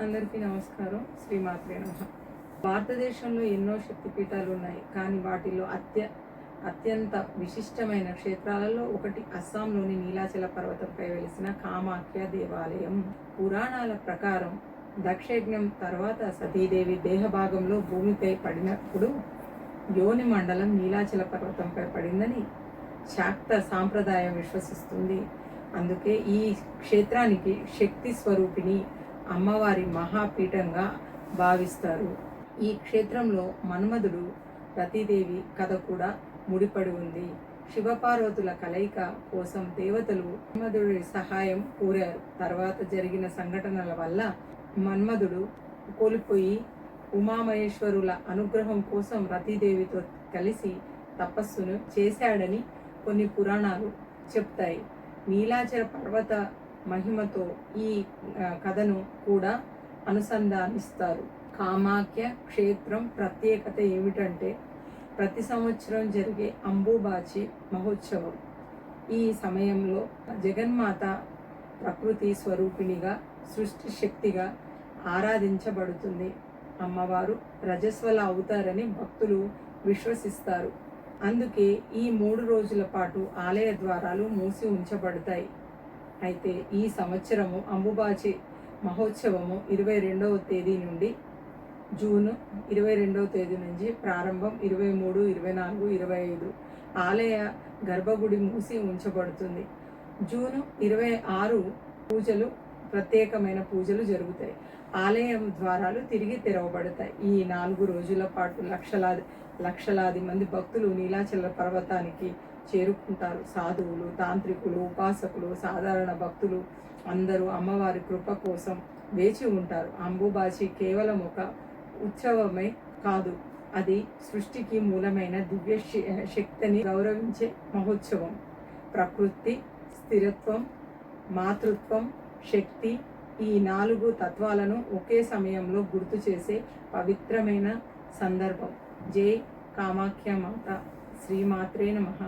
అందరికీ నమస్కారం. శ్రీమాత్రే నమః. భారతదేశంలో ఎన్నో శక్తిపీఠాలు ఉన్నాయి. కానీ వాటిలో అత్యంత విశిష్టమైన క్షేత్రాలలో ఒకటి అస్సాంలోని నీలాచల పర్వతంపై వెలిసిన కామాఖ్య దేవాలయం. పురాణాల ప్రకారం దక్షయజ్ఞం తర్వాత సతీదేవి దేహభాగంలో భూమిపై పడినప్పుడు యోని మండలం నీలాచల పర్వతంపై పడిందని శాక్త సాంప్రదాయం విశ్వసిస్తుంది. అందుకే ఈ క్షేత్రానికి శక్తి స్వరూపిణి అమ్మవారి మహాపీఠంగా భావిస్తారు. ఈ క్షేత్రంలో మన్మధుడు రతీదేవి కథ కూడా ముడిపడి ఉంది. శివపార్వతుల కలయిక కోసం దేవతలు మన్మధుడి సహాయం కోరారు. తర్వాత జరిగిన సంఘటనల వల్ల మన్మధుడు కోల్పోయి ఉమామహేశ్వరుల అనుగ్రహం కోసం రతీదేవితో కలిసి తపస్సును చేశాడని కొన్ని పురాణాలు చెప్తాయి. నీలాచల పర్వత మహిమతో ఈ కథను కూడా అనుసంధానిస్తారు. కామాఖ్య క్షేత్రం ప్రత్యేకత ఏమిటంటే ప్రతి సంవత్సరం జరిగే అంబుబాచి మహోత్సవం. ఈ సమయంలో జగన్మాత ప్రకృతి స్వరూపిణిగా, సృష్టి శక్తిగా ఆరాధించబడుతుంది. అమ్మవారు రజస్వల అవుతారని భక్తులు విశ్వసిస్తారు. అందుకే ఈ 3 రోజుల పాటు ఆలయ ద్వారాలు మూసి ఉంచబడతాయి. అయితే ఈ సంవత్సరము అంబుబాచి మహోత్సవము 22వ తేదీ నుండి జూన్ 22వ తేదీ నుంచి ప్రారంభం. 23, 24, 25 ఆలయ గర్భగుడి మూసి ఉంచబడుతుంది. జూన్ 26 పూజలు, ప్రత్యేకమైన పూజలు జరుగుతాయి. ఆలయం ద్వారాలు తిరిగి తెరవబడతాయి. ఈ 4 రోజుల పాటు లక్షలాది మంది భక్తులు నీలాచల పర్వతానికి చేరుకుంటారు. సాధువులు, తాంత్రికులు, ఉపాసకులు, సాధారణ భక్తులు అందరూ అమ్మవారి కృప కోసం వేచి ఉంటారు. అంబుబాచి కేవలం ఒక ఉత్సవమే కాదు, అది సృష్టికి మూలమైన దివ్య శక్తిని గౌరవించే మహోత్సవం. ప్రకృతి, స్థిరత్వం, మాతృత్వం, శక్తి, ఈ 4 తత్వాలను ఒకే సమయంలో గుర్తు చేసే పవిత్రమైన సందర్భం. జై కామాఖ్య మాత. శ్రీమాత్రే నమః.